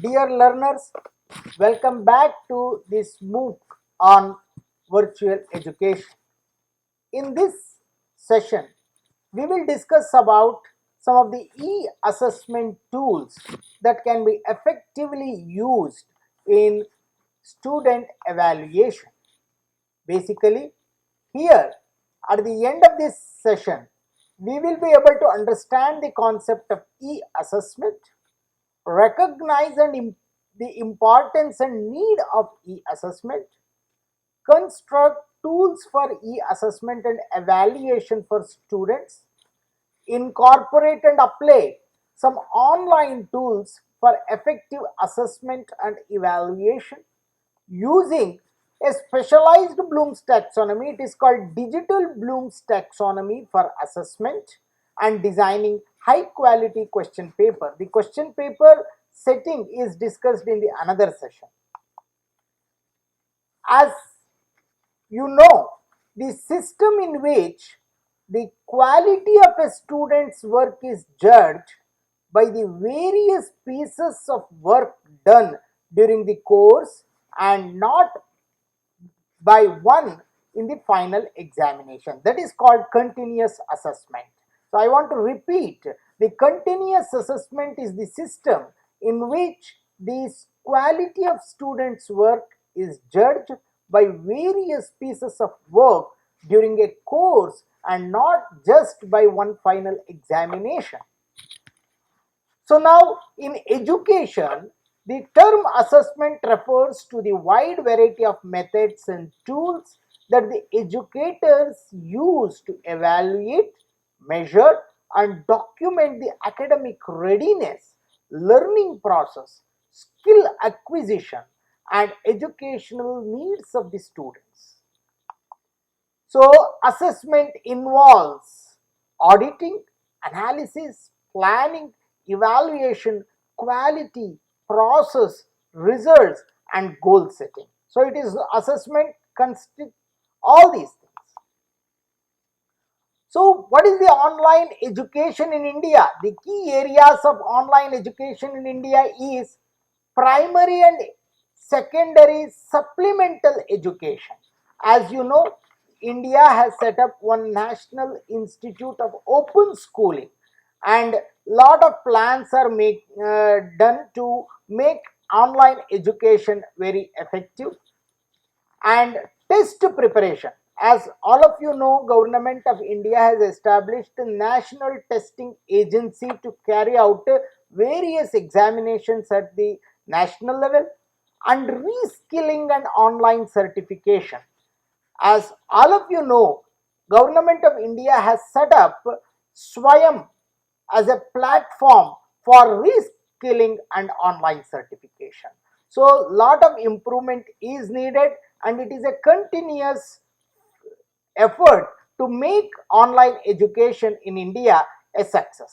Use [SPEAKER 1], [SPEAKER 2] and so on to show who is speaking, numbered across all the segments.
[SPEAKER 1] Dear learners, welcome back to this MOOC on virtual education. In this session, we will discuss about some of the e-assessment tools that can be effectively used in student evaluation. Basically, here at the end of this session, we will be able to understand the concept of e-assessment, recognize the importance and need of e-assessment, construct tools for e-assessment and evaluation for students, incorporate and apply some online tools for effective assessment and evaluation using a specialized Bloom's taxonomy. It is called digital Bloom's taxonomy for assessment and designing high quality question paper. The question paper setting is discussed in the another session. As you know, the system in which the quality of a student's work is judged by the various pieces of work done during the course and not by one in the final examination. That is called continuous assessment. So I want to repeat, the continuous assessment is the system in which the quality of students' work is judged by various pieces of work during a course and not just by one final examination. So now in education, the term assessment refers to the wide variety of methods and tools that the educators use to evaluate, measure and document the academic readiness, learning process, skill acquisition and educational needs of the students. So assessment involves auditing, analysis, planning, evaluation, quality, process, results and goal setting. So it is assessment constitute all these things. So what is the online education in India? The key areas of online education in India is primary and secondary supplemental education. As you know, India has set up one National Institute of Open Schooling and lot of plans are done to make online education very effective. And test preparation, as all of you know, government of India has established a national testing agency to carry out various examinations at the national level and reskilling and online certification. As all of you know, government of India has set up Swayam as a platform for reskilling and online certification. So lot of improvement is needed and it is a continuous effort to make online education in India a success.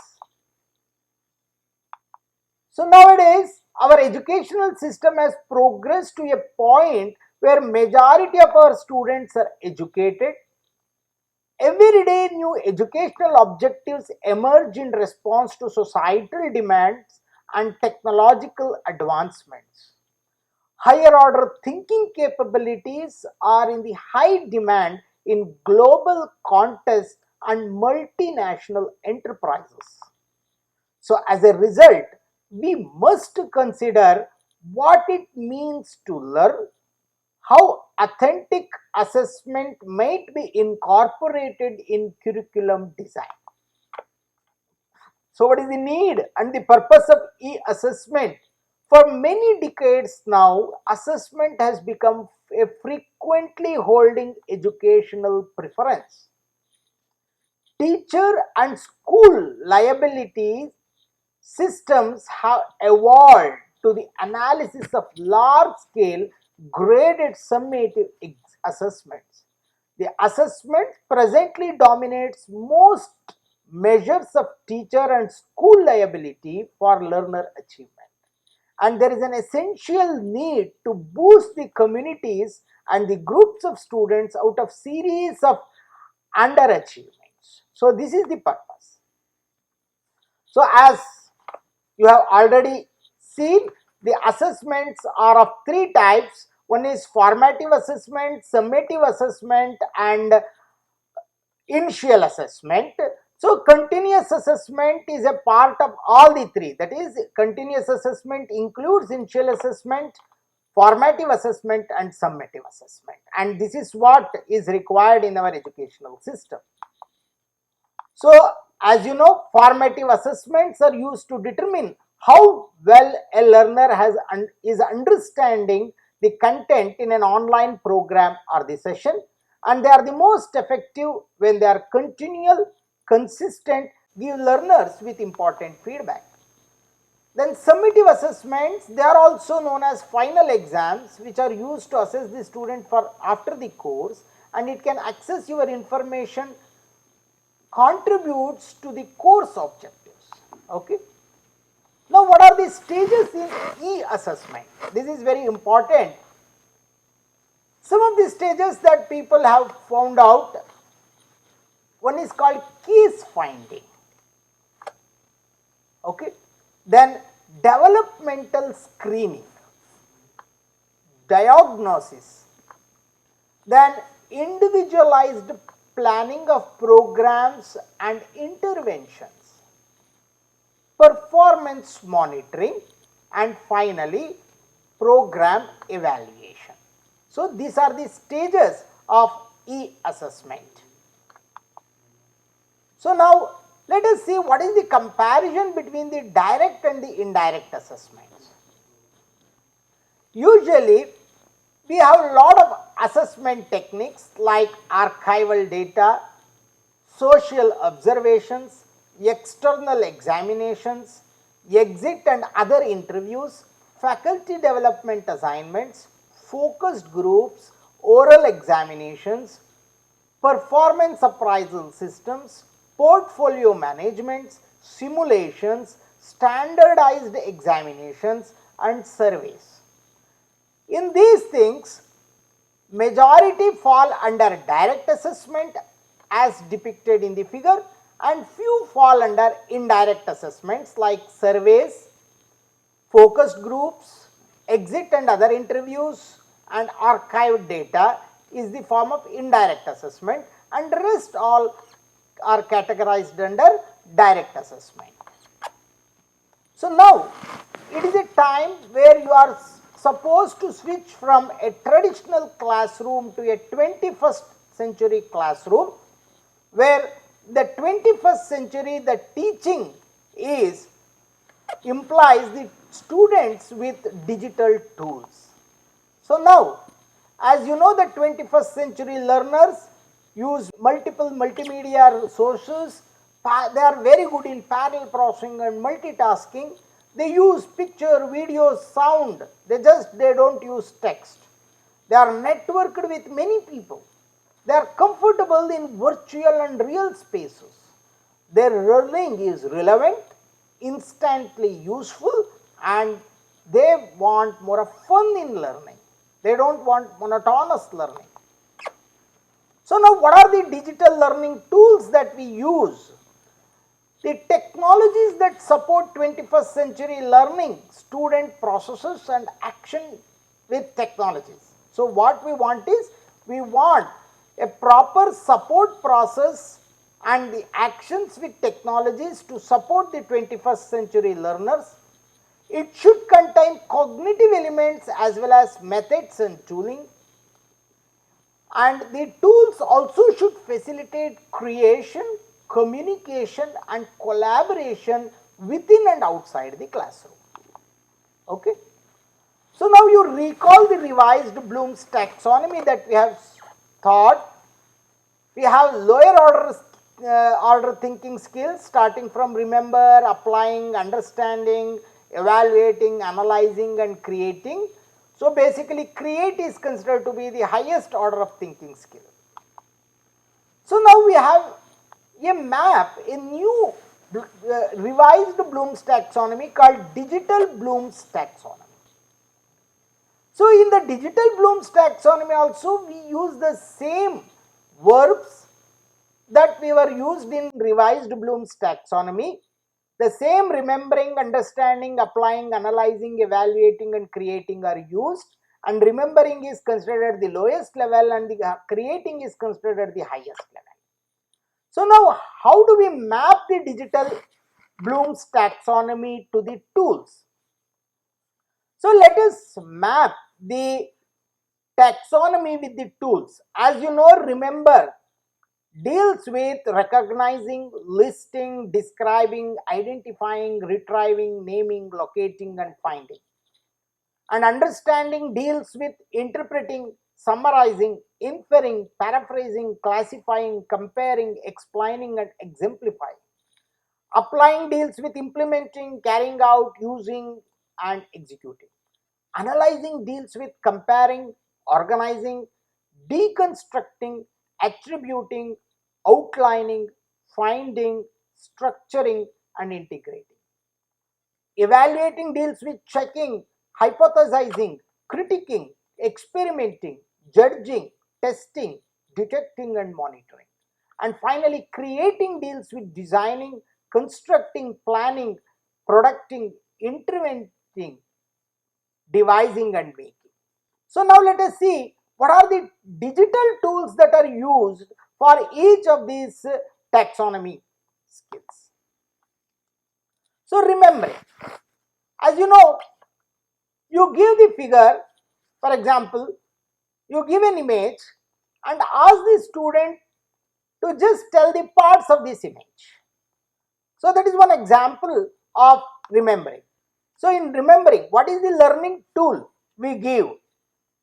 [SPEAKER 1] So nowadays our educational system has progressed to a point where majority of our students are educated. Every day new educational objectives emerge in response to societal demands and technological advancements. Higher order thinking capabilities are in the high demand in global contests and multinational enterprises. So as a result, we must consider what it means to learn, how authentic assessment might be incorporated in curriculum design. So what is the need and the purpose of e-assessment? For many decades now, assessment has become a frequently holding educational preference. Teacher and school liability systems have evolved to the analysis of large-scale graded summative assessments. The assessment presently dominates most measures of teacher and school liability for learner achievement. And there is an essential need to boost the communities and the groups of students out of series of underachievements. So this is the purpose. So as you have already seen, The assessments are of three types. One is formative assessment, summative assessment, and initial assessment. So continuous assessment is a part of all the three. That is, continuous assessment includes initial assessment, formative assessment, and summative assessment. And this is what is required in our educational system. So, as you know, formative assessments are used to determine how well a learner is understanding the content in an online program or the session, and they are the most effective when they are continual, consistent, give learners with important feedback. Then summative assessments, they are also known as final exams, which are used to assess the student for after the course, and it can access your information, contributes to the course objectives. Okay. Now, what are the stages in e-assessment? This is very important. Some of the stages that people have found out, one is called case finding. Okay. Then developmental screening, diagnosis, then individualized planning of programs and interventions, performance monitoring, and finally program evaluation. So these are the stages of e-assessment. So now let us see what is the comparison between the direct and the indirect assessments. Usually we have a lot of assessment techniques like archival data, social observations, external examinations, exit and other interviews, faculty development assignments, focused groups, oral examinations, performance appraisal systems, portfolio managements, simulations, standardized examinations, and surveys. In these things, majority fall under direct assessment as depicted in the figure, and few fall under indirect assessments like surveys, focused groups, exit and other interviews, and archived data is the form of indirect assessment, and rest all are categorized under direct assessment. So now it is a time where you are supposed to switch from a traditional classroom to a 21st century classroom, where the 21st century the teaching is implies the students with digital tools. So now, as you know, the 21st century learners use multiple multimedia sources. They are very good in parallel processing and multitasking. They use picture, video, sound. They don't use text. They are networked with many people. They are comfortable in virtual and real spaces. Their learning is relevant, instantly useful, and they want more of fun in learning. They don't want monotonous learning. So now what are the digital learning tools that we use? The technologies that support 21st century learning, student processes and action with technologies. So what we want is, we want a proper support process and the actions with technologies to support the 21st century learners. It should contain cognitive elements as well as methods and tooling. And the tools also should facilitate creation, communication, and collaboration within and outside the classroom. Okay. So now you recall the revised Bloom's taxonomy that we have thought. We have lower order thinking skills, starting from remember, applying, understanding, evaluating, analyzing, and creating. So basically create is considered to be the highest order of thinking skill. So now we have a map, a new revised Bloom's taxonomy called digital Bloom's taxonomy. So in the digital Bloom's taxonomy also we use the same verbs that we were used in revised Bloom's taxonomy. The same remembering, understanding, applying, analyzing, evaluating and creating are used, and remembering is considered at the lowest level and the creating is considered at the highest level. So now how do we map the digital Bloom's taxonomy to the tools? So let us map the taxonomy with the tools. As you know, remember deals with recognizing, listing, describing, identifying, retrieving, naming, locating and finding. And understanding deals with interpreting, summarizing, inferring, paraphrasing, classifying, comparing, explaining and exemplifying. Applying deals with implementing, carrying out, using and executing. Analyzing deals with comparing, organizing, deconstructing, attributing, outlining, finding, structuring and integrating. Evaluating deals with checking, hypothesizing, critiquing, experimenting, judging, testing, detecting and monitoring. And finally, creating deals with designing, constructing, planning, producing, interventing, devising and making. So now let us see what are the digital tools that are used for each of these taxonomy skills. So remembering, as you know, you give the figure, for example, you give an image and ask the student to just tell the parts of this image. So that is one example of remembering. So in remembering, what is the learning tool we give?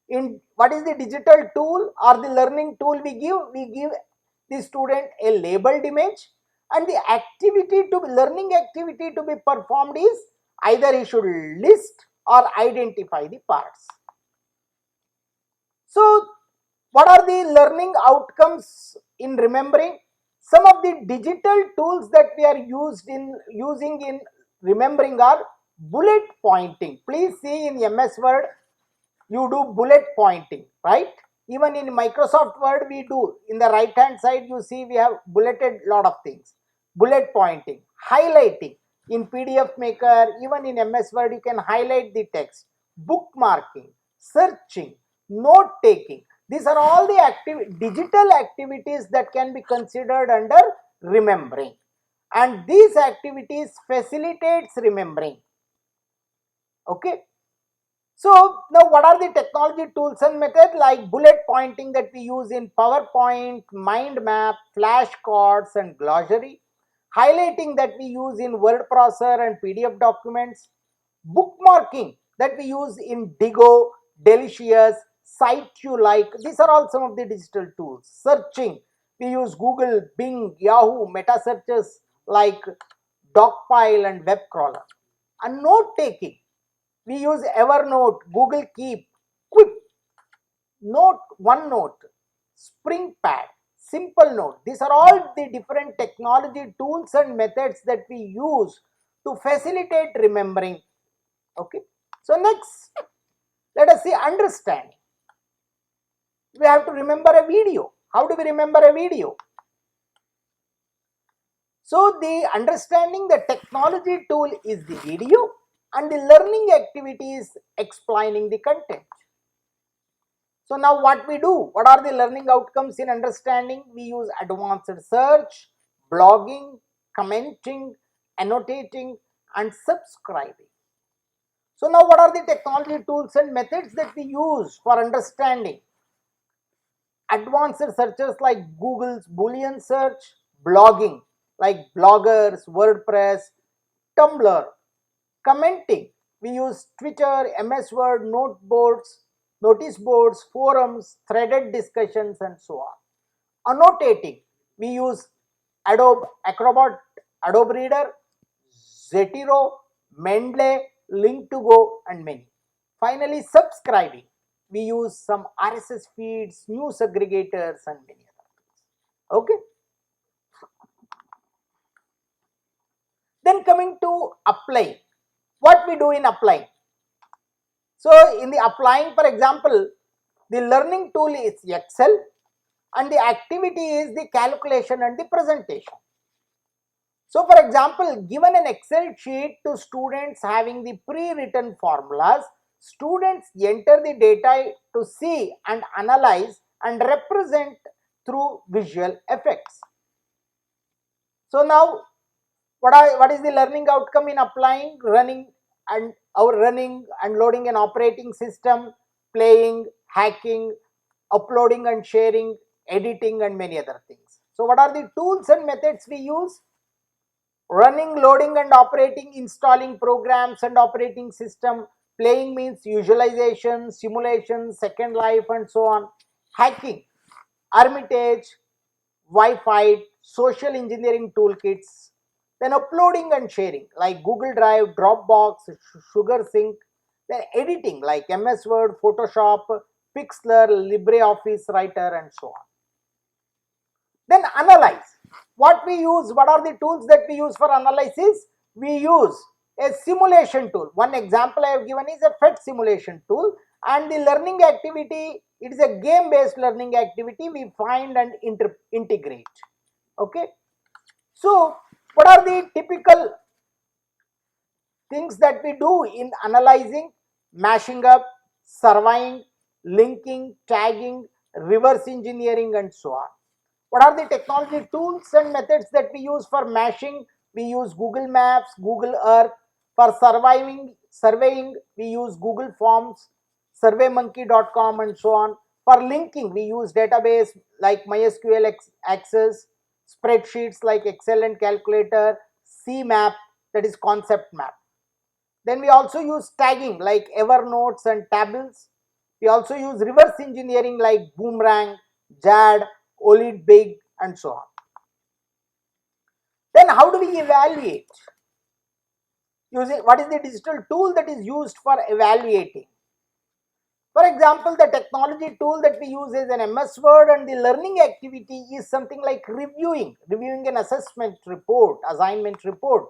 [SPEAKER 1] In what is the digital tool or the learning tool we give? We give the student a labeled image, and the activity to be learning activity to be performed is either he should list or identify the parts. So what are the learning outcomes in remembering? Some of the digital tools that we are using in remembering are bullet pointing. Please see in MS Word you do bullet pointing, right? Even in Microsoft Word we do. In the right hand side you see we have bulleted lot of things. Bullet pointing, highlighting in PDF Maker, even in MS Word you can highlight the text. Bookmarking, searching, note taking. These are all the digital activities that can be considered under remembering, and these activities facilitates remembering. Okay. So now what are the technology tools and methods? Like bullet pointing that we use in PowerPoint, mind map, flashcards and glossary. Highlighting that we use in word processor and PDF documents. Bookmarking that we use in Digo, Delicious, Site You Like. These are all some of the digital tools. Searching, we use Google, Bing, Yahoo, meta searches like Dogpile and web crawler. And note taking, we use Evernote, Google Keep, Quip, Note, OneNote, SpringPad, Simple Note. These are all the different technology tools and methods that we use to facilitate remembering. Okay. So next, let us see understanding. We have to remember a video. How do we remember a video? So the understanding the technology tool is the video and the learning activity is explaining the content. So now what we do? What are the learning outcomes in understanding? We use advanced search, blogging, commenting, annotating and subscribing. So now what are the technology tools and methods that we use for understanding? Advanced searches like Google's Boolean search, blogging like bloggers, WordPress, Tumblr, commenting, we use Twitter, MS Word, notice boards, forums, threaded discussions and so on. Annotating, we use Adobe Acrobat, Adobe Reader, Zetiro, Mendeley, Link2Go and many. Finally, subscribing, we use some RSS feeds, news aggregators and many other things. Okay. Then coming to applying, what we do in applying? So in the applying, for example, the learning tool is Excel and the activity is the calculation and the presentation. So for example, given an Excel sheet to students having the pre-written formulas, students enter the data to see and analyze and represent through visual effects. So now what is the learning outcome in applying, running and loading an operating system, playing, hacking, uploading and sharing, editing and many other things. So what are the tools and methods we use? Running, loading and operating, installing programs and operating system. Playing means visualization, simulation, second life and so on. Hacking, Armitage, Wi-Fi, social engineering toolkits. Then uploading and sharing like Google Drive, Dropbox, SugarSync. Then editing like MS Word, Photoshop, Pixlr, LibreOffice Writer and so on. Then analyze. What are the tools that we use for analysis? We use a simulation tool. One example I have given is a FET simulation tool, and the learning activity, it is a game based learning activity we find and integrate. Okay, so what are the typical things that we do in analyzing? Mashing up, surveying, linking, tagging, reverse engineering and so on. What are the technology tools and methods that we use for mashing? We use Google Maps, Google Earth. For surveying, we use Google Forms, surveymonkey.com and so on. For linking, we use database like MySQL Access, spreadsheets like Excel and Calculator, CMap, that is concept map. Then we also use tagging like Evernotes and tables. We also use reverse engineering like Boomerang, JAD, OLID Big and so on. Then how do we evaluate? Using what is the digital tool that is used for evaluating? For example, the technology tool that we use is an MS Word, and the learning activity is something like reviewing an assessment report, assignment report.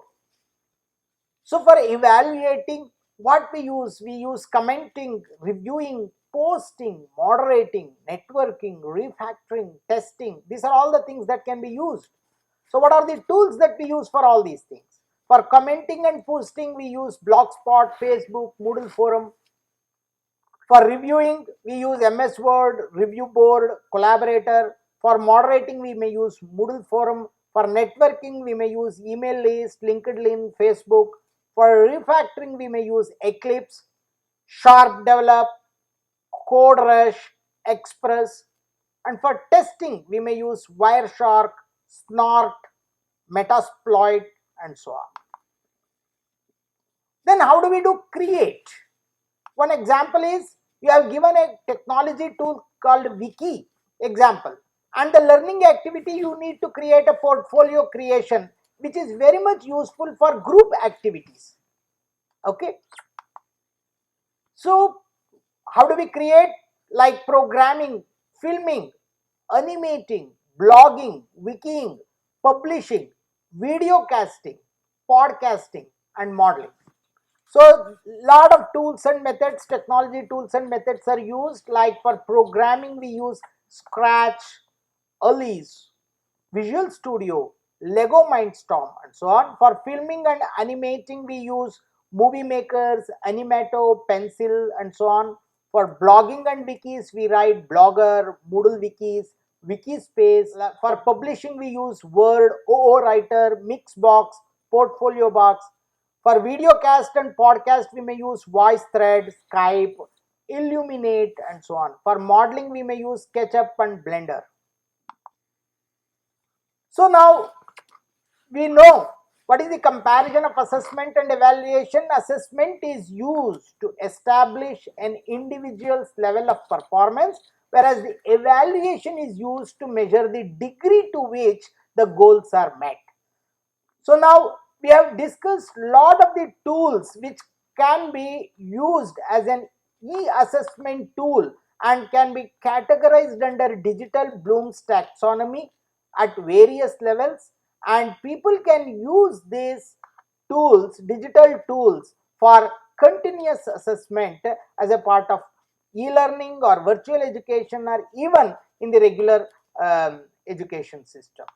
[SPEAKER 1] So for evaluating, what we use commenting, reviewing, posting, moderating, networking, refactoring, testing. These are all the things that can be used. So what are the tools that we use for all these things? For commenting and posting, we use Blogspot, Facebook, Moodle Forum. For reviewing, we use MS Word, Review Board, Collaborator. For moderating, we may use Moodle Forum. For networking, we may use email list, LinkedIn, Facebook. For refactoring, we may use Eclipse, Sharp Develop, Code Rush, Express. And for testing, we may use Wireshark, Snort, Metasploit, and so on. Then how do we do create? One example is, you have given a technology tool called Wiki example, and the learning activity, you need to create a portfolio creation, which is very much useful for group activities. Okay, so how do we create? Like programming, filming, animating, blogging, wikiing, publishing, video casting, podcasting and modeling. So lot of tools and methods, technology tools and methods are used. Like for programming, we use Scratch, Alice, Visual Studio, Lego Mindstorm and so on. For filming and animating, we use Movie Makers, Animato, Pencil and so on. For blogging and wikis, we write Blogger, Moodle Wikis, Wikispace. For publishing, we use Word, OO Writer, Mixbox, Portfolio Box. For video cast and podcast, we may use VoiceThread, Skype, Illuminate and so on. For modeling, we may use SketchUp and Blender. So now we know what is the comparison of assessment and evaluation. Assessment is used to establish an individual's level of performance, whereas the evaluation is used to measure the degree to which the goals are met. So now we have discussed a lot of the tools which can be used as an e-assessment tool and can be categorized under digital Bloom's taxonomy at various levels, and people can use these tools, digital tools, for continuous assessment as a part of e-learning or virtual education or even in the regular education system.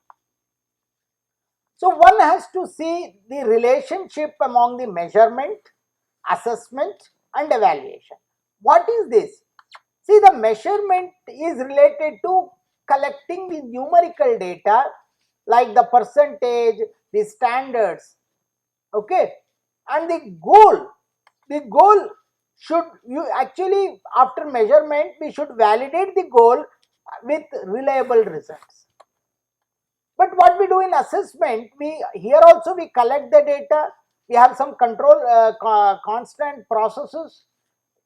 [SPEAKER 1] So one has to see the relationship among the measurement, assessment and evaluation. What is this? See, the measurement is related to collecting the numerical data like the percentage, the standards, okay, and the goal should, you actually, after measurement we should validate the goal with reliable results. But what we do in assessment, we here also we collect the data, we have some control, constant processes.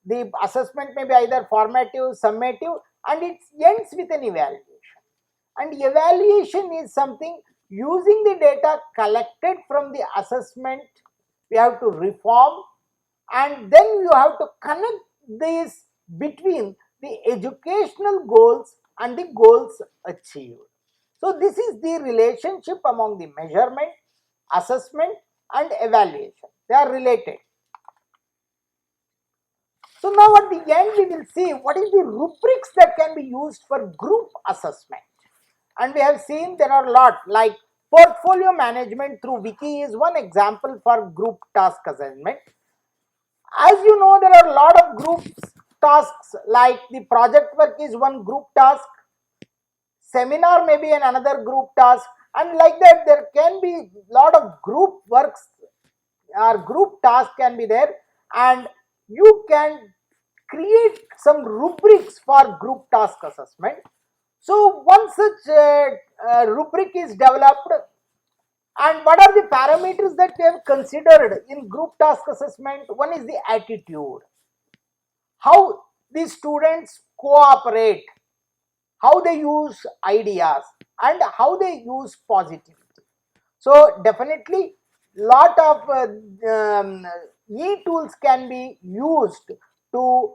[SPEAKER 1] The assessment may be either formative, summative, and it ends with an evaluation. And evaluation is something using the data collected from the assessment, we have to reform, and then you have to connect this between the educational goals and the goals achieved. So this is the relationship among the measurement, assessment and evaluation. They are related. So now at the end we will see what is the rubrics that can be used for group assessment. And we have seen there are a lot, like portfolio management through wiki is one example for group task assignment. As you know, there are a lot of group tasks, like the project work is one group task, seminar may be another group task, and like that there can be lot of group works or group task can be there, and you can create some rubrics for group task assessment. So one such rubric is developed, and what are the parameters that we have considered in group task assessment? One is the attitude, how the students cooperate, how they use ideas and how they use positivity. So definitely lot of e-tools can be used to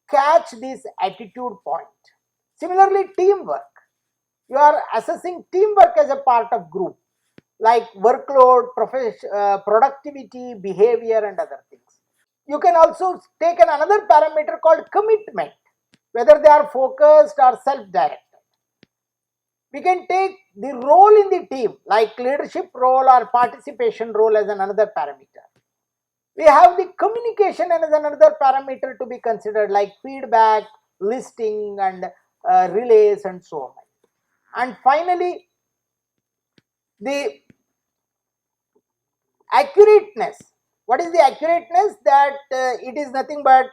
[SPEAKER 1] catch this attitude point. Similarly, teamwork, you are assessing teamwork as a part of group, like workload, productivity, behavior and other things. You can also take another parameter called commitment, whether they are focused or self-directed. We can take the role in the team, like leadership role or participation role, as another parameter. We have the communication as another parameter to be considered, like feedback, listing and relays and so on. And finally, the accurateness. What is the accurateness? That it is nothing but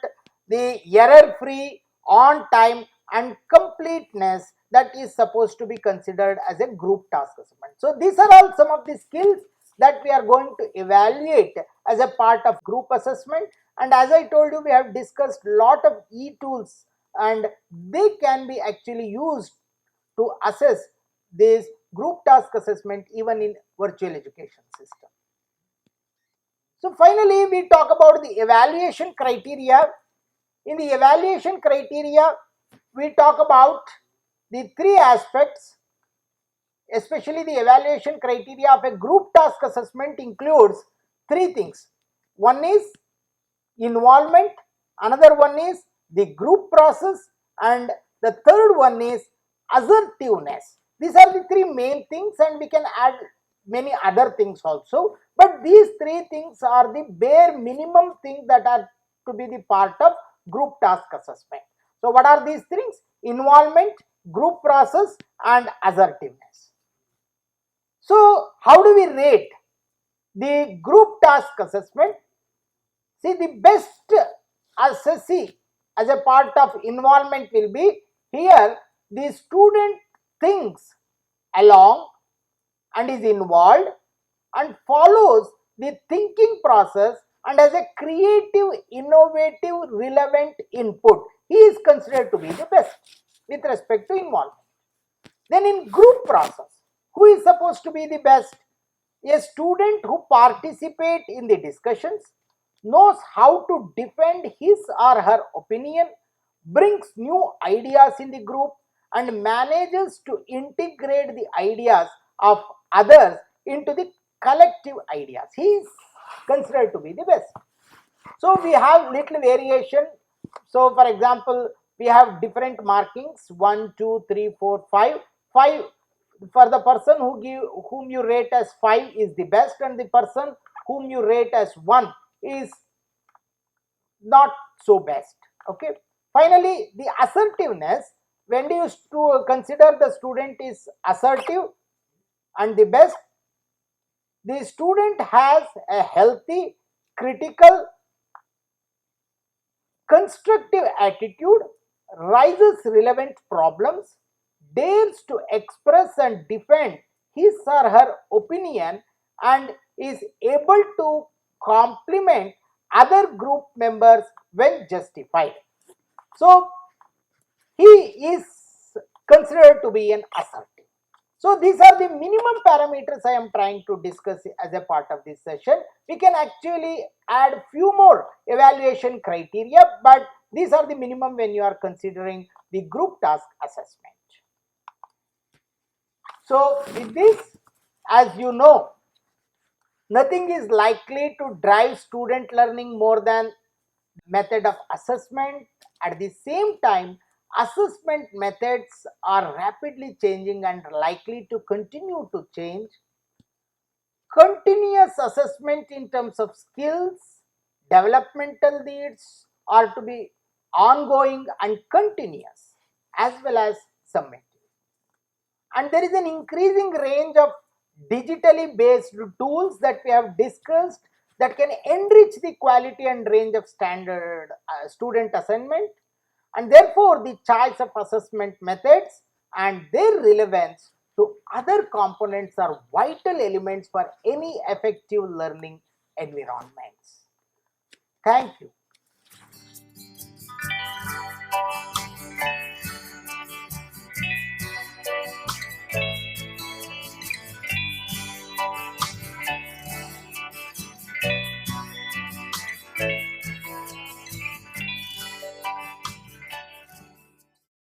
[SPEAKER 1] the error free, on time and completeness that is supposed to be considered as a group task assessment. So these are all some of the skills that we are going to evaluate as a part of group assessment. And as I told you, we have discussed lot of e-tools and they can be actually used to assess this group task assessment even in virtual education system. So finally, we talk about the evaluation criteria. In the evaluation criteria, we talk about the three aspects, especially the evaluation criteria of a group task assessment includes three things. One is involvement, another one is the group process, and the third one is assertiveness. These are the three main things, and we can add many other things also, but these three things are the bare minimum things that are to be the part of group task assessment. So what are these things? Involvement, group process and assertiveness. So how do we rate the group task assessment? See, the best assessee as a part of involvement will be here the student thinks along and is involved and follows the thinking process and has a creative, innovative, relevant input. He is considered to be the best with respect to involvement. Then in group process, who is supposed to be the best? A student who participates in the discussions, knows how to defend his or her opinion, brings new ideas in the group and manages to integrate the ideas of others into the collective ideas. He is considered to be the best. So we have little variation. So for example, we have different markings 1, 2, 3, 4, 5. 5 for the person whom you rate as 5 is the best, and the person whom you rate as 1 is not so best. Okay, finally the assertiveness. When do you consider the student is assertive and the best? The student has a healthy, critical, constructive attitude, raises relevant problems, dares to express and defend his or her opinion, and is able to compliment other group members when justified. So, he is considered to be an assertive. So these are the minimum parameters I am trying to discuss as a part of this session. We can actually add few more evaluation criteria, but these are the minimum when you are considering the group task assessment. So with this, as you know, nothing is likely to drive student learning more than method of assessment. At the same time, assessment methods are rapidly changing and likely to continue to change. Continuous assessment in terms of skills, developmental needs are to be ongoing and continuous as well as summative. And there is an increasing range of digitally based tools that we have discussed that can enrich the quality and range of standard student assignment, and therefore the choice of assessment methods and their relevance to other components are vital elements for any effective learning environments. Thank you.